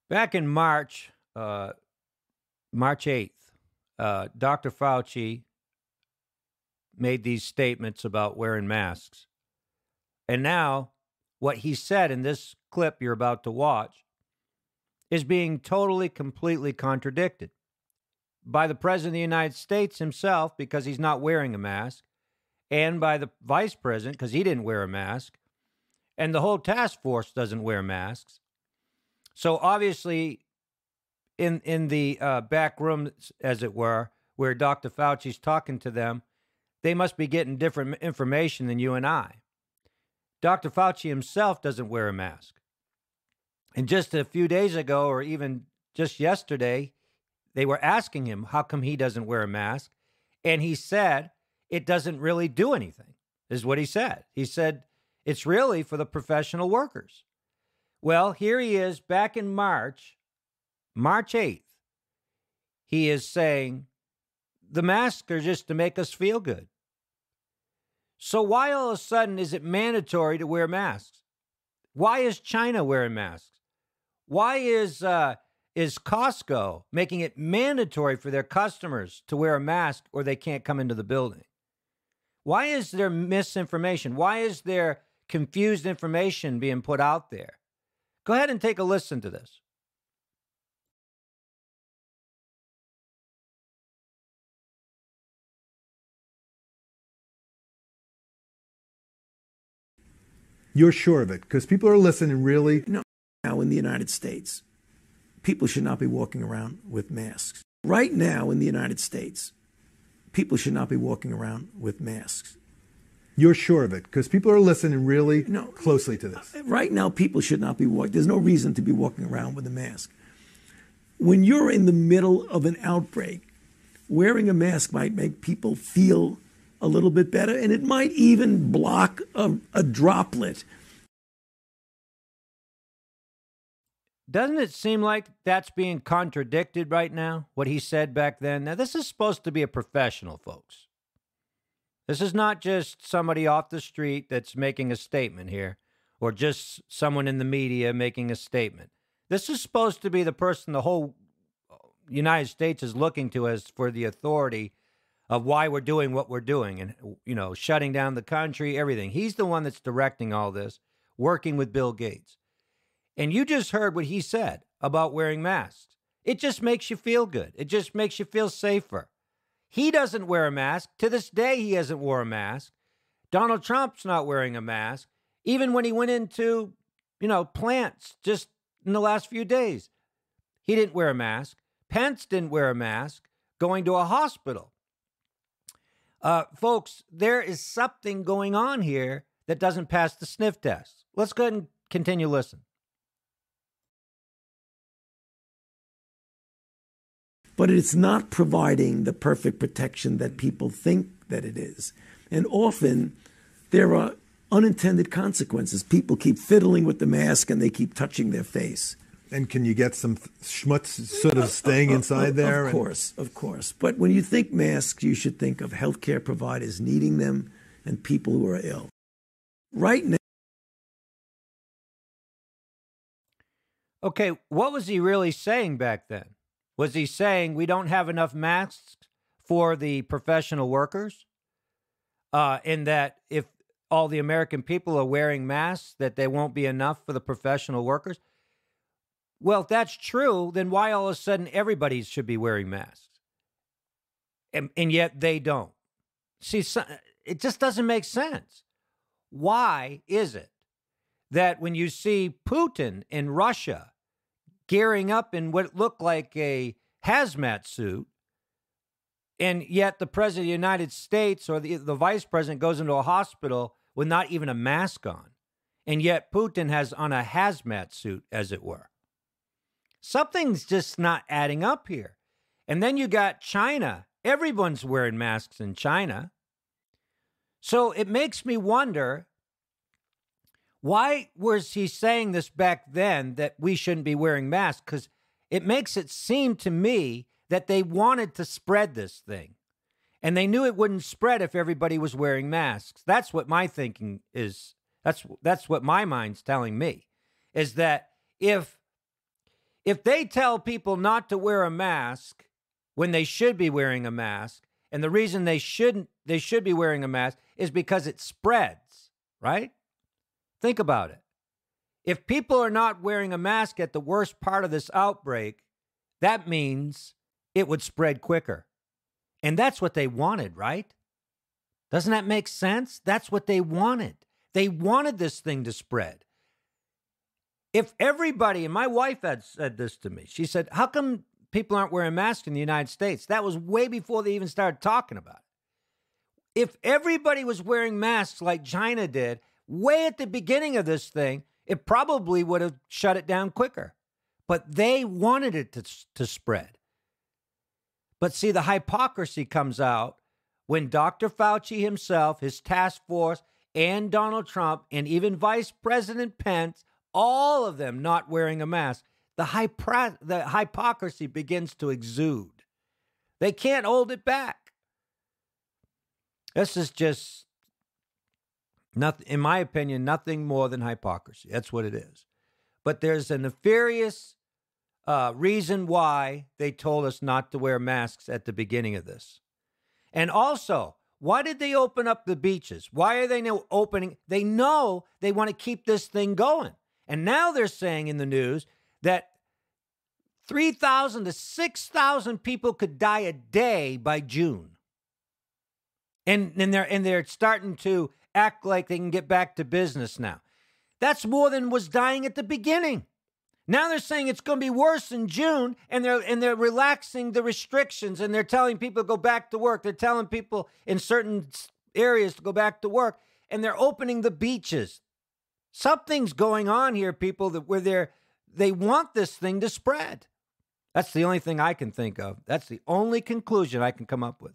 Back in March 8th, Dr. Fauci made these statements about wearing masks. And now, what he said in this clip you're about to watch is being totally, completely contradicted by the President of the United States himself because he's not wearing a mask, and by the Vice President because he didn't wear a mask, and the whole task force doesn't wear masks. So obviously, in the back room, as it were, where Dr. Fauci's talking to them, they must be getting different information than you and I. Dr. Fauci himself doesn't wear a mask. And just a few days ago, or even just yesterday, they were asking him how come he doesn't wear a mask. And he said, it doesn't really do anything, is what he said. He said, it's really for the professional workers. Well, here he is back in March 8th. He is saying the masks are just to make us feel good. So why all of a sudden is it mandatory to wear masks? Why is China wearing masks? Why is Costco making it mandatory for their customers to wear a mask or they can't come into the building? Why is there misinformation? Why is there confused information being put out there? Go ahead and take a listen to this. You're sure of it? Because people are listening really. No, now in the United States, people should not be walking around with masks. Right now in the United States, people should not be walking around with masks. You're sure of it? Because people are listening really No, closely to this. Right now, people should not be walking. There's no reason to be walking around with a mask. When you're in the middle of an outbreak, wearing a mask might make people feel a little bit better, and it might even block a droplet. Doesn't it seem like that's being contradicted right now, what he said back then? Now, this is supposed to be a professional, folks. This is not just somebody off the street that's making a statement here, or just someone in the media making a statement. This is supposed to be the person the whole United States is looking to as for the authority of why we're doing what we're doing and, shutting down the country, everything. He's the one that's directing all this, working with Bill Gates. And you just heard what he said about wearing masks. It just makes you feel good. It just makes you feel safer. He doesn't wear a mask. To this day, he hasn't worn a mask. Donald Trump's not wearing a mask. Even when he went into, plants just in the last few days, he didn't wear a mask. Pence didn't wear a mask going to a hospital. Folks, there is something going on here that doesn't pass the sniff test. Let's go ahead and continue listening. But it's not providing the perfect protection that people think that it is. And often there are unintended consequences. People keep fiddling with the mask and they keep touching their face. And can you get some schmutz sort of staying inside there? Of course. But when you think masks, you should think of healthcare providers needing them and people who are ill. Right now. Okay, what was he really saying back then? Was he saying we don't have enough masks for the professional workers? And that if all the American people are wearing masks, that they won't be enough for the professional workers? Well, if that's true, then why all of a sudden everybody should be wearing masks? And yet they don't. See, it just doesn't make sense. Why is it that when you see Putin in Russia gearing up in what looked like a hazmat suit, and yet the president of the United States or the vice president goes into a hospital with not even a mask on, and yet Putin has on a hazmat suit, as it were? Something's just not adding up here. And then you got China. Everyone's wearing masks in China. So it makes me wonder, why was he saying this back then that we shouldn't be wearing masks? Because it makes it seem to me that they wanted to spread this thing. And they knew it wouldn't spread if everybody was wearing masks. That's what my thinking is. That's what my mind's telling me, is that if If they tell people not to wear a mask when they should be wearing a mask, and the reason they should be wearing a mask is because it spreads, right? Think about it. If people are not wearing a mask at the worst part of this outbreak, that means it would spread quicker. And that's what they wanted, right? Doesn't that make sense? That's what they wanted. They wanted this thing to spread. If everybody, and my wife had said this to me, she said, how come people aren't wearing masks in the United States? That was way before they even started talking about it. If everybody was wearing masks like China did, way at the beginning of this thing, it probably would have shut it down quicker. But they wanted it to spread. But see, the hypocrisy comes out when Dr. Fauci himself, his task force, and Donald Trump, and even Vice President Pence, all of them not wearing a mask. The hypocrisy begins to exude. They can't hold it back. This is just, nothing, in my opinion, nothing more than hypocrisy. That's what it is. But there's a nefarious reason why they told us not to wear masks at the beginning of this. And also, why did they open up the beaches? Why are they now opening? They know they want to keep this thing going. And now they're saying in the news that 3,000 to 6,000 people could die a day by June. And they're starting to act like they can get back to business now. That's more than was dying at the beginning. Now they're saying it's going to be worse in June, and they're relaxing the restrictions, and they're telling people to go back to work. They're telling people in certain areas to go back to work, and they're opening the beaches. Something's going on here, people, where they want this thing to spread. That's the only thing I can think of. That's the only conclusion I can come up with.